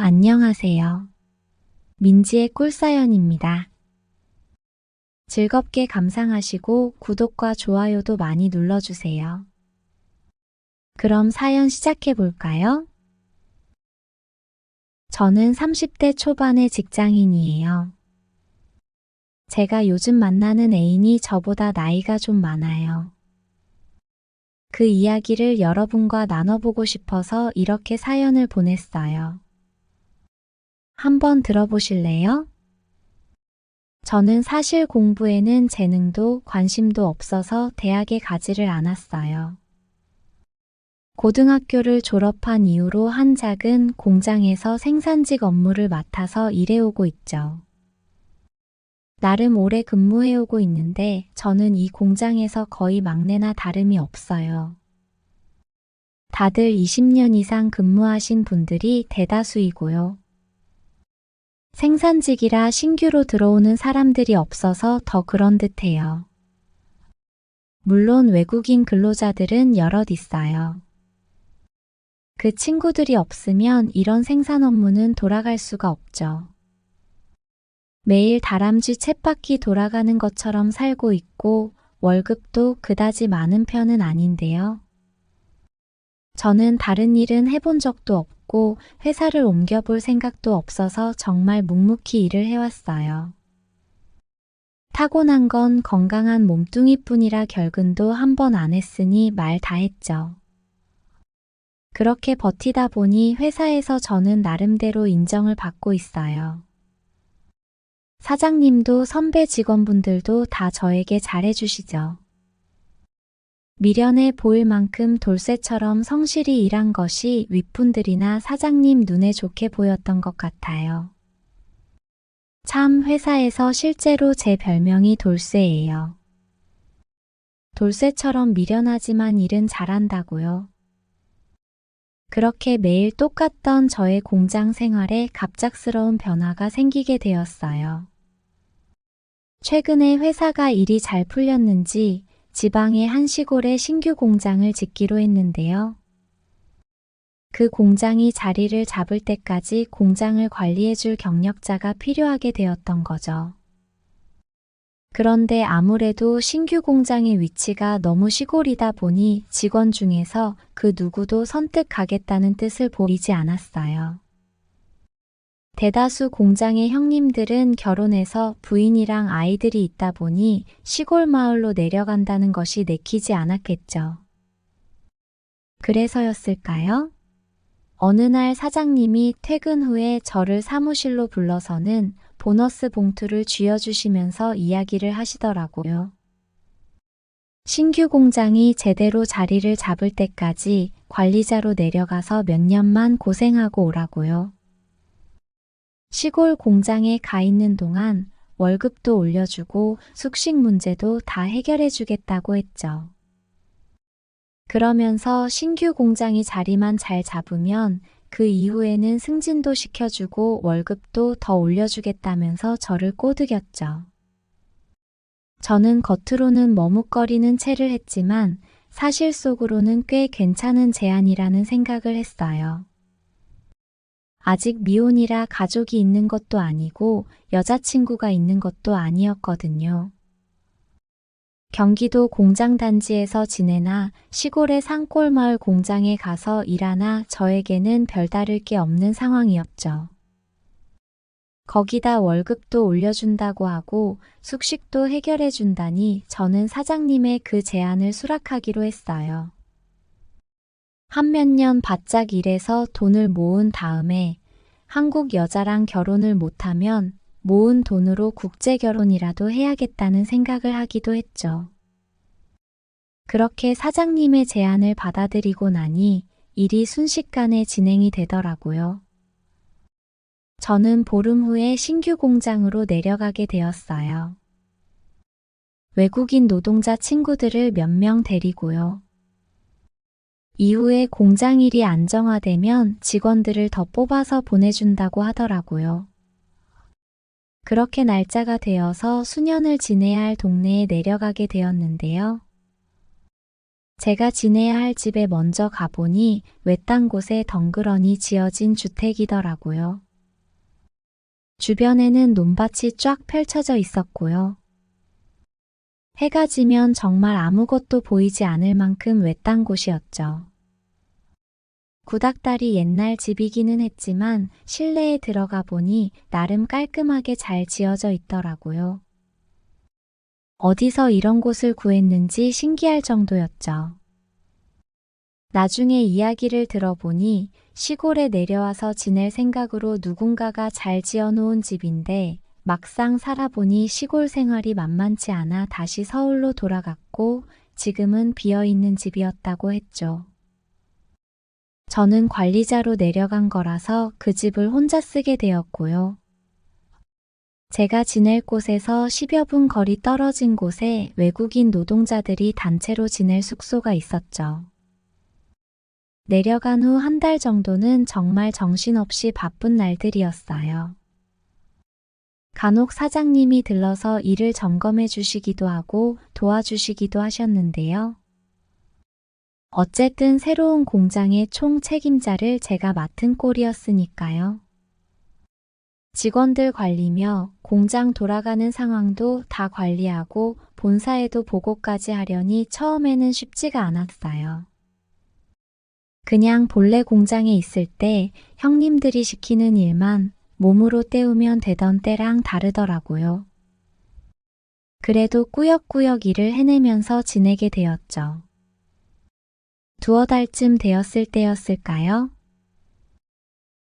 안녕하세요. 민지의 꿀사연입니다. 즐겁게 감상하시고 구독과 좋아요도 많이 눌러주세요. 그럼 사연 시작해 볼까요? 저는 30대 초반의 직장인이에요. 제가 요즘 만나는 애인이 저보다 나이가 좀 많아요. 그 이야기를 여러분과 나눠보고 싶어서 이렇게 사연을 보냈어요. 한번 들어보실래요? 저는 사실 공부에는 재능도 관심도 없어서 대학에 가지를 않았어요. 고등학교를 졸업한 이후로 한 작은 공장에서 생산직 업무를 맡아서 일해오고 있죠. 나름 오래 근무해오고 있는데 저는 이 공장에서 거의 막내나 다름이 없어요. 다들 20년 이상 근무하신 분들이 대다수이고요. 생산직이라 신규로 들어오는 사람들이 없어서 더 그런 듯해요. 물론 외국인 근로자들은 여럿 있어요. 그 친구들이 없으면 이런 생산 업무는 돌아갈 수가 없죠. 매일 다람쥐 쳇바퀴 돌아가는 것처럼 살고 있고 월급도 그다지 많은 편은 아닌데요. 저는 다른 일은 해본 적도 없고 회사를 옮겨볼 생각도 없어서 정말 묵묵히 일을 해왔어요. 타고난 건 건강한 몸뚱이뿐이라 결근도 한 번 안 했으니 말 다 했죠. 그렇게 버티다 보니 회사에서 저는 나름대로 인정을 받고 있어요. 사장님도 선배 직원분들도 다 저에게 잘해주시죠. 미련해 보일 만큼 돌쇠처럼 성실히 일한 것이 윗분들이나 사장님 눈에 좋게 보였던 것 같아요. 참 회사에서 실제로 제 별명이 돌쇠예요. 돌쇠처럼 미련하지만 일은 잘한다고요. 그렇게 매일 똑같던 저의 공장 생활에 갑작스러운 변화가 생기게 되었어요. 최근에 회사가 일이 잘 풀렸는지 지방의 한 시골에 신규 공장을 짓기로 했는데요. 그 공장이 자리를 잡을 때까지 공장을 관리해줄 경력자가 필요하게 되었던 거죠. 그런데 아무래도 신규 공장의 위치가 너무 시골이다 보니 직원 중에서 그 누구도 선뜻 가겠다는 뜻을 보이지 않았어요. 대다수 공장의 형님들은 결혼해서 부인이랑 아이들이 있다 보니 시골 마을로 내려간다는 것이 내키지 않았겠죠. 그래서였을까요? 어느 날 사장님이 퇴근 후에 저를 사무실로 불러서는 보너스 봉투를 쥐어주시면서 이야기를 하시더라고요. 신규 공장이 제대로 자리를 잡을 때까지 관리자로 내려가서 몇 년만 고생하고 오라고요. 시골 공장에 가 있는 동안 월급도 올려주고 숙식 문제도 다 해결해 주겠다고 했죠. 그러면서 신규 공장이 자리만 잘 잡으면 그 이후에는 승진도 시켜주고 월급도 더 올려주겠다면서 저를 꼬드겼죠. 저는 겉으로는 머뭇거리는 채를 했지만 사실 속으로는 꽤 괜찮은 제안이라는 생각을 했어요. 아직 미혼이라 가족이 있는 것도 아니고 여자친구가 있는 것도 아니었거든요. 경기도 공장단지에서 지내나 시골의 산골마을 공장에 가서 일하나 저에게는 별다를 게 없는 상황이었죠. 거기다 월급도 올려준다고 하고 숙식도 해결해준다니 저는 사장님의 그 제안을 수락하기로 했어요. 한 몇 년 바짝 일해서 돈을 모은 다음에 한국 여자랑 결혼을 못하면 모은 돈으로 국제 결혼이라도 해야겠다는 생각을 하기도 했죠. 그렇게 사장님의 제안을 받아들이고 나니 일이 순식간에 진행이 되더라고요. 저는 보름 후에 신규 공장으로 내려가게 되었어요. 외국인 노동자 친구들을 몇 명 데리고요. 이후에 공장 일이 안정화되면 직원들을 더 뽑아서 보내준다고 하더라고요. 그렇게 날짜가 되어서 수년을 지내야 할 동네에 내려가게 되었는데요. 제가 지내야 할 집에 먼저 가보니 외딴 곳에 덩그러니 지어진 주택이더라고요. 주변에는 논밭이 쫙 펼쳐져 있었고요. 해가 지면 정말 아무것도 보이지 않을 만큼 외딴 곳이었죠. 구닥다리 옛날 집이기는 했지만 실내에 들어가 보니 나름 깔끔하게 잘 지어져 있더라고요. 어디서 이런 곳을 구했는지 신기할 정도였죠. 나중에 이야기를 들어보니 시골에 내려와서 지낼 생각으로 누군가가 잘 지어놓은 집인데 막상 살아보니 시골 생활이 만만치 않아 다시 서울로 돌아갔고 지금은 비어있는 집이었다고 했죠. 저는 관리자로 내려간 거라서 그 집을 혼자 쓰게 되었고요. 제가 지낼 곳에서 10여 분 거리 떨어진 곳에 외국인 노동자들이 단체로 지낼 숙소가 있었죠. 내려간 후 한 달 정도는 정말 정신없이 바쁜 날들이었어요. 간혹 사장님이 들러서 일을 점검해 주시기도 하고 도와주시기도 하셨는데요. 어쨌든 새로운 공장의 총 책임자를 제가 맡은 꼴이었으니까요. 직원들 관리며 공장 돌아가는 상황도 다 관리하고 본사에도 보고까지 하려니 처음에는 쉽지가 않았어요. 그냥 본래 공장에 있을 때 형님들이 시키는 일만 몸으로 때우면 되던 때랑 다르더라고요. 그래도 꾸역꾸역 일을 해내면서 지내게 되었죠. 두어 달쯤 되었을 때였을까요?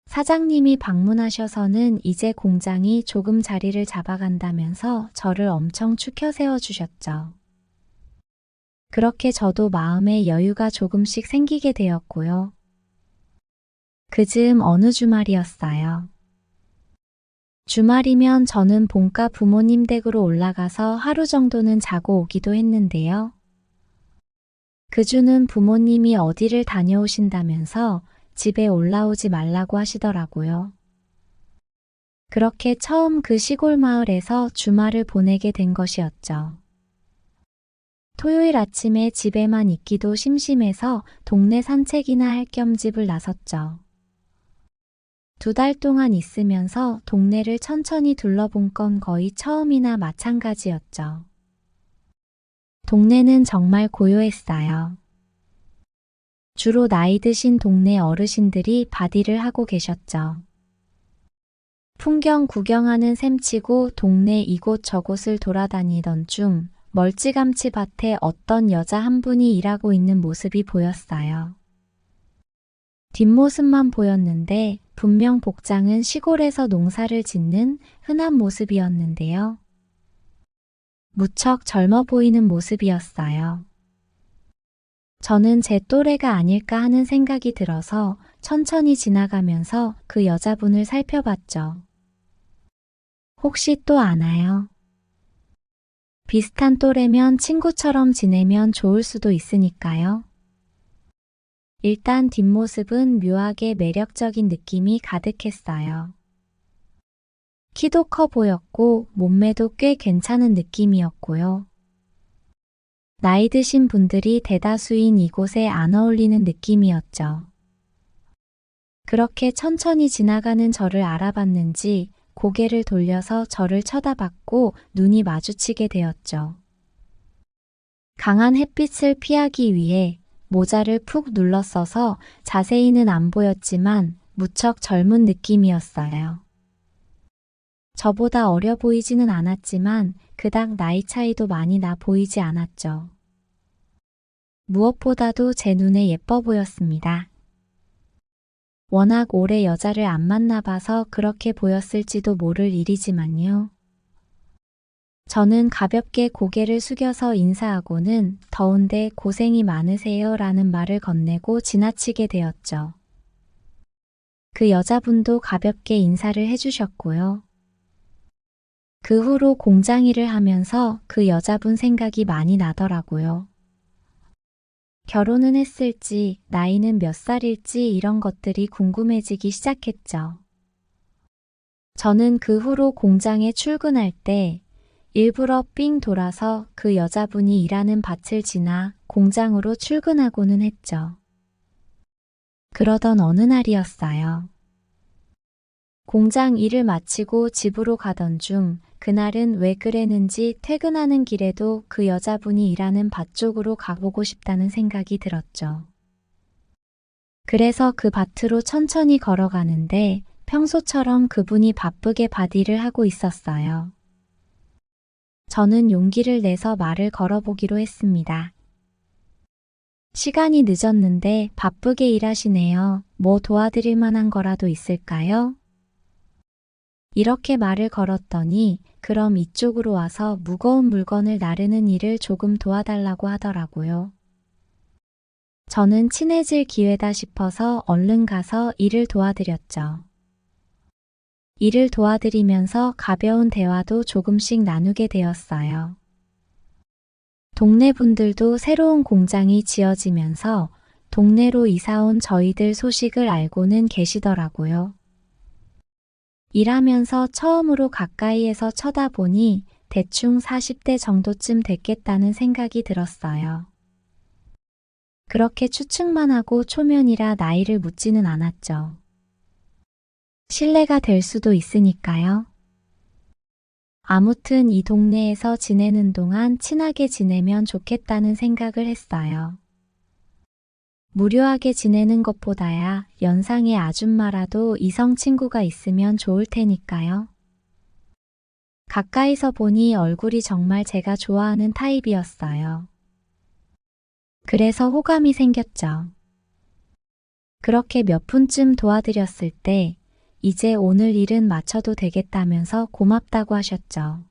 사장님이 방문하셔서는 이제 공장이 조금 자리를 잡아간다면서 저를 엄청 추켜 세워주셨죠. 그렇게 저도 마음에 여유가 조금씩 생기게 되었고요. 그즈음 어느 주말이었어요. 주말이면 저는 본가 부모님 댁으로 올라가서 하루 정도는 자고 오기도 했는데요. 그 주는 부모님이 어디를 다녀오신다면서 집에 올라오지 말라고 하시더라고요. 그렇게 처음 그 시골 마을에서 주말을 보내게 된 것이었죠. 토요일 아침에 집에만 있기도 심심해서 동네 산책이나 할 겸 집을 나섰죠. 2달 동안 있으면서 동네를 천천히 둘러본 건 거의 처음이나 마찬가지였죠. 동네는 정말 고요했어요. 주로 나이 드신 동네 어르신들이 바디를 하고 계셨죠. 풍경 구경하는 셈치고 동네 이곳 저곳을 돌아다니던 중 멀찌감치 밭에 어떤 여자 한 분이 일하고 있는 모습이 보였어요. 뒷모습만 보였는데 분명 복장은 시골에서 농사를 짓는 흔한 모습이었는데요. 무척 젊어 보이는 모습이었어요. 저는 제 또래가 아닐까 하는 생각이 들어서 천천히 지나가면서 그 여자분을 살펴봤죠. 혹시 또 아나요? 비슷한 또래면 친구처럼 지내면 좋을 수도 있으니까요. 일단 뒷모습은 묘하게 매력적인 느낌이 가득했어요. 키도 커 보였고 몸매도 꽤 괜찮은 느낌이었고요. 나이 드신 분들이 대다수인 이곳에 안 어울리는 느낌이었죠. 그렇게 천천히 지나가는 저를 알아봤는지 고개를 돌려서 저를 쳐다봤고 눈이 마주치게 되었죠. 강한 햇빛을 피하기 위해 모자를 푹 눌러 써서 자세히는 안 보였지만 무척 젊은 느낌이었어요. 저보다 어려 보이지는 않았지만 그닥 나이 차이도 많이 나 보이지 않았죠. 무엇보다도 제 눈에 예뻐 보였습니다. 워낙 오래 여자를 안 만나봐서 그렇게 보였을지도 모를 일이지만요. 저는 가볍게 고개를 숙여서 인사하고는 더운데 고생이 많으세요 라는 말을 건네고 지나치게 되었죠. 그 여자분도 가볍게 인사를 해주셨고요. 그 후로 공장 일을 하면서 그 여자분 생각이 많이 나더라고요. 결혼은 했을지, 나이는 몇 살일지 이런 것들이 궁금해지기 시작했죠. 저는 그 후로 공장에 출근할 때 일부러 삥 돌아서 그 여자분이 일하는 밭을 지나 공장으로 출근하고는 했죠. 그러던 어느 날이었어요. 공장 일을 마치고 집으로 가던 중 그날은 왜 그랬는지 퇴근하는 길에도 그 여자분이 일하는 밭 쪽으로 가보고 싶다는 생각이 들었죠. 그래서 그 밭으로 천천히 걸어가는데 평소처럼 그분이 바쁘게 밭일을 하고 있었어요. 저는 용기를 내서 말을 걸어보기로 했습니다. 시간이 늦었는데 바쁘게 일하시네요. 뭐 도와드릴 만한 거라도 있을까요? 이렇게 말을 걸었더니 그럼 이쪽으로 와서 무거운 물건을 나르는 일을 조금 도와달라고 하더라고요. 저는 친해질 기회다 싶어서 얼른 가서 일을 도와드렸죠. 일을 도와드리면서 가벼운 대화도 조금씩 나누게 되었어요. 동네 분들도 새로운 공장이 지어지면서 동네로 이사온 저희들 소식을 알고는 계시더라고요. 일하면서 처음으로 가까이에서 쳐다보니 대충 40대 정도쯤 됐겠다는 생각이 들었어요. 그렇게 추측만 하고 초면이라 나이를 묻지는 않았죠. 실례가 될 수도 있으니까요. 아무튼 이 동네에서 지내는 동안 친하게 지내면 좋겠다는 생각을 했어요. 무료하게 지내는 것보다야 연상의 아줌마라도 이성 친구가 있으면 좋을 테니까요. 가까이서 보니 얼굴이 정말 제가 좋아하는 타입이었어요. 그래서 호감이 생겼죠. 그렇게 몇 분쯤 도와드렸을 때 이제 오늘 일은 마쳐도 되겠다면서 고맙다고 하셨죠.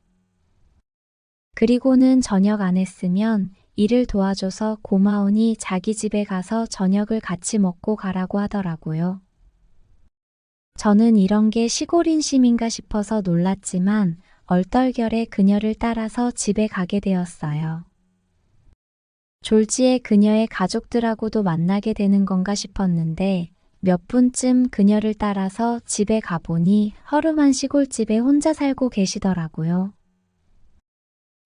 그리고는 저녁 안 했으면 일을 도와줘서 고마우니 자기 집에 가서 저녁을 같이 먹고 가라고 하더라고요. 저는 이런 게 시골 인심인가 싶어서 놀랐지만 얼떨결에 그녀를 따라서 집에 가게 되었어요. 졸지에 그녀의 가족들하고도 만나게 되는 건가 싶었는데 몇 분쯤 그녀를 따라서 집에 가보니 허름한 시골집에 혼자 살고 계시더라고요.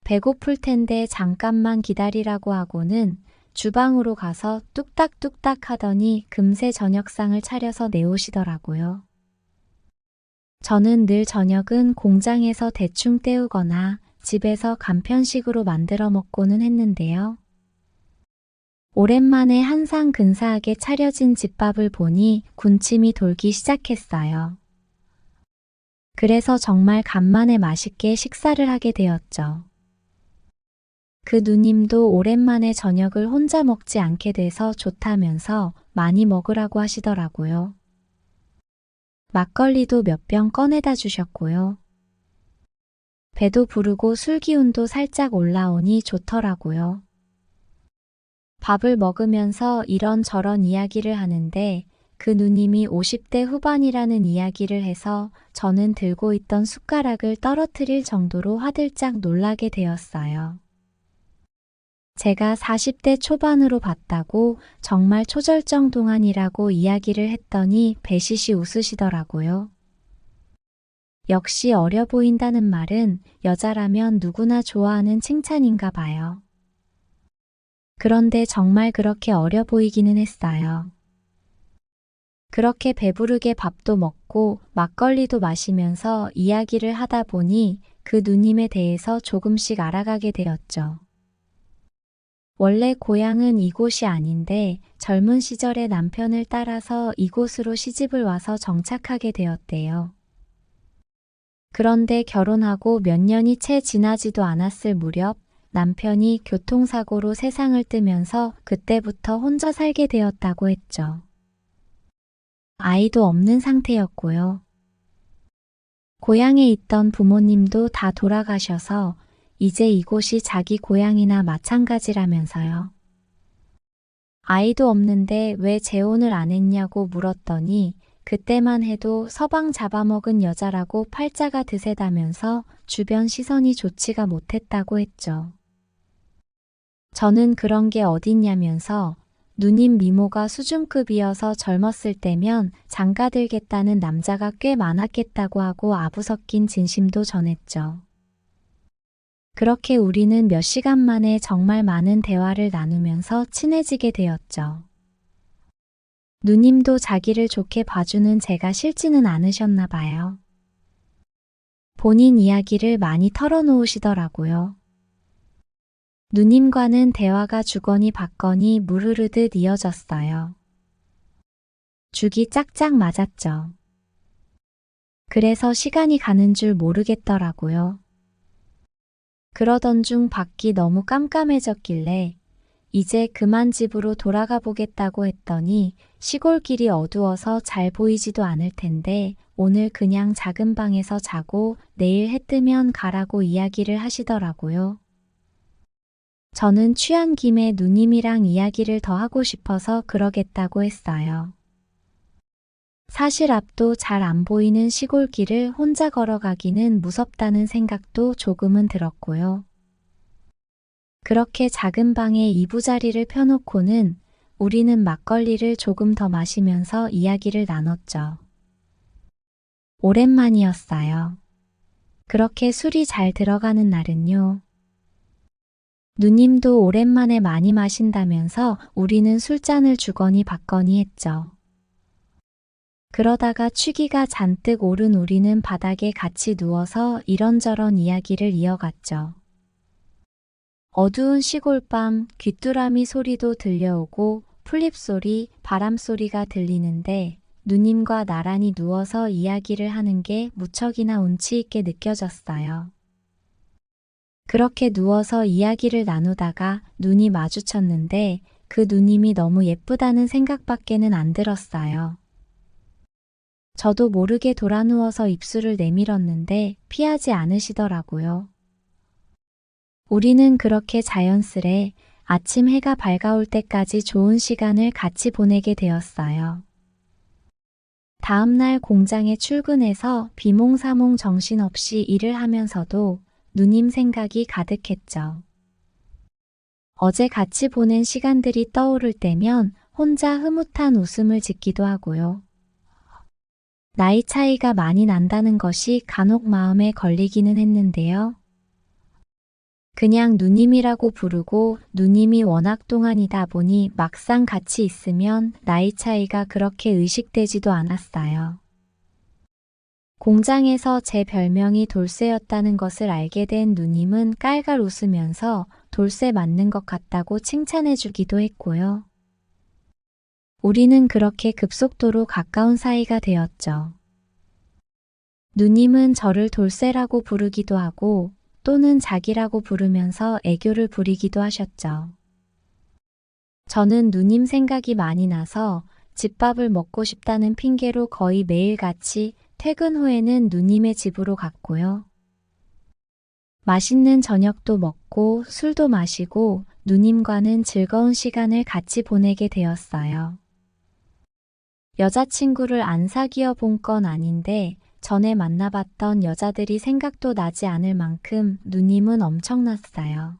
배고플 텐데 잠깐만 기다리라고 하고는 주방으로 가서 뚝딱뚝딱 하더니 금세 저녁상을 차려서 내오시더라고요. 저는 늘 저녁은 공장에서 대충 때우거나 집에서 간편식으로 만들어 먹고는 했는데요. 오랜만에 한상 근사하게 차려진 집밥을 보니 군침이 돌기 시작했어요. 그래서 정말 간만에 맛있게 식사를 하게 되었죠. 그 누님도 오랜만에 저녁을 혼자 먹지 않게 돼서 좋다면서 많이 먹으라고 하시더라고요. 막걸리도 몇 병 꺼내다 주셨고요. 배도 부르고 술 기운도 살짝 올라오니 좋더라고요. 밥을 먹으면서 이런저런 이야기를 하는데 그 누님이 50대 후반이라는 이야기를 해서 저는 들고 있던 숟가락을 떨어뜨릴 정도로 화들짝 놀라게 되었어요. 제가 40대 초반으로 봤다고 정말 초절정 동안이라고 이야기를 했더니 배시시 웃으시더라고요. 역시 어려 보인다는 말은 여자라면 누구나 좋아하는 칭찬인가 봐요. 그런데 정말 그렇게 어려 보이기는 했어요. 그렇게 배부르게 밥도 먹고 막걸리도 마시면서 이야기를 하다 보니 그 누님에 대해서 조금씩 알아가게 되었죠. 원래 고향은 이곳이 아닌데 젊은 시절에 남편을 따라서 이곳으로 시집을 와서 정착하게 되었대요. 그런데 결혼하고 몇 년이 채 지나지도 않았을 무렵 남편이 교통사고로 세상을 뜨면서 그때부터 혼자 살게 되었다고 했죠. 아이도 없는 상태였고요. 고향에 있던 부모님도 다 돌아가셔서 이제 이곳이 자기 고향이나 마찬가지라면서요. 아이도 없는데 왜 재혼을 안 했냐고 물었더니 그때만 해도 서방 잡아먹은 여자라고 팔자가 드세다면서 주변 시선이 좋지가 못했다고 했죠. 저는 그런 게 어딨냐면서 누님 미모가 수준급이어서 젊었을 때면 장가들겠다는 남자가 꽤 많았겠다고 하고 아부 섞인 진심도 전했죠. 그렇게 우리는 몇 시간 만에 정말 많은 대화를 나누면서 친해지게 되었죠. 누님도 자기를 좋게 봐주는 제가 싫지는 않으셨나 봐요. 본인 이야기를 많이 털어놓으시더라고요. 누님과는 대화가 주거니 받거니 물 흐르듯 이어졌어요. 죽이 짝짝 맞았죠. 그래서 시간이 가는 줄 모르겠더라고요. 그러던 중 밖이 너무 깜깜해졌길래 이제 그만 집으로 돌아가 보겠다고 했더니 시골길이 어두워서 잘 보이지도 않을 텐데 오늘 그냥 작은 방에서 자고 내일 해 뜨면 가라고 이야기를 하시더라고요. 저는 취한 김에 누님이랑 이야기를 더 하고 싶어서 그러겠다고 했어요. 사실 앞도 잘 안 보이는 시골길을 혼자 걸어가기는 무섭다는 생각도 조금은 들었고요. 그렇게 작은 방에 이부자리를 펴놓고는 우리는 막걸리를 조금 더 마시면서 이야기를 나눴죠. 오랜만이었어요. 그렇게 술이 잘 들어가는 날은요. 누님도 오랜만에 많이 마신다면서 우리는 술잔을 주거니 받거니 했죠. 그러다가 취기가 잔뜩 오른 우리는 바닥에 같이 누워서 이런저런 이야기를 이어갔죠. 어두운 시골밤 귀뚜라미 소리도 들려오고 풀잎소리, 바람소리가 들리는데 누님과 나란히 누워서 이야기를 하는 게 무척이나 운치 있게 느껴졌어요. 그렇게 누워서 이야기를 나누다가 눈이 마주쳤는데 그 누님이 너무 예쁘다는 생각밖에는 안 들었어요. 저도 모르게 돌아누워서 입술을 내밀었는데 피하지 않으시더라고요. 우리는 그렇게 자연스레 아침 해가 밝아올 때까지 좋은 시간을 같이 보내게 되었어요. 다음날 공장에 출근해서 비몽사몽 정신없이 일을 하면서도 누님 생각이 가득했죠. 어제 같이 보낸 시간들이 떠오를 때면 혼자 흐뭇한 웃음을 짓기도 하고요. 나이 차이가 많이 난다는 것이 간혹 마음에 걸리기는 했는데요. 그냥 누님이라고 부르고 누님이 워낙 동안이다 보니 막상 같이 있으면 나이 차이가 그렇게 의식되지도 않았어요. 공장에서 제 별명이 돌쇠였다는 것을 알게 된 누님은 깔깔 웃으면서 돌쇠 맞는 것 같다고 칭찬해 주기도 했고요. 우리는 그렇게 급속도로 가까운 사이가 되었죠. 누님은 저를 돌쇠라고 부르기도 하고 또는 자기라고 부르면서 애교를 부리기도 하셨죠. 저는 누님 생각이 많이 나서 집밥을 먹고 싶다는 핑계로 거의 매일같이 퇴근 후에는 누님의 집으로 갔고요. 맛있는 저녁도 먹고 술도 마시고 누님과는 즐거운 시간을 같이 보내게 되었어요. 여자친구를 안 사귀어 본 건 아닌데 전에 만나봤던 여자들이 생각도 나지 않을 만큼 누님은 엄청났어요.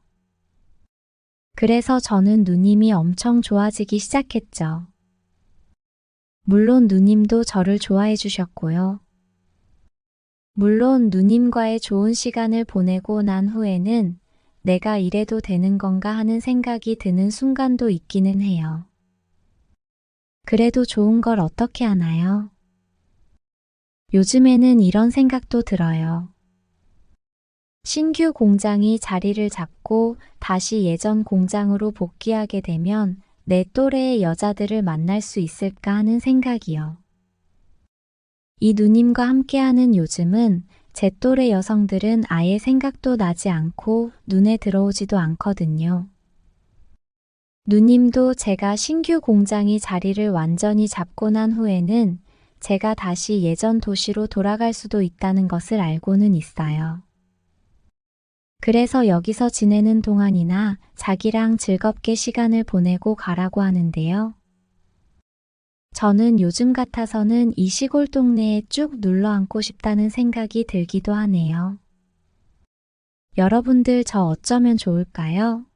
그래서 저는 누님이 엄청 좋아지기 시작했죠. 물론 누님도 저를 좋아해 주셨고요. 물론 누님과의 좋은 시간을 보내고 난 후에는 내가 이래도 되는 건가 하는 생각이 드는 순간도 있기는 해요. 그래도 좋은 걸 어떻게 하나요? 요즘에는 이런 생각도 들어요. 신규 공장이 자리를 잡고 다시 예전 공장으로 복귀하게 되면 내 또래의 여자들을 만날 수 있을까 하는 생각이요. 이 누님과 함께하는 요즘은 제 또래 여성들은 아예 생각도 나지 않고 눈에 들어오지도 않거든요. 누님도 제가 신규 공장이 자리를 완전히 잡고 난 후에는 제가 다시 예전 도시로 돌아갈 수도 있다는 것을 알고는 있어요. 그래서 여기서 지내는 동안이나 자기랑 즐겁게 시간을 보내고 가라고 하는데요. 저는 요즘 같아서는 이 시골 동네에 쭉 눌러 앉고 싶다는 생각이 들기도 하네요. 여러분들 저 어쩌면 좋을까요?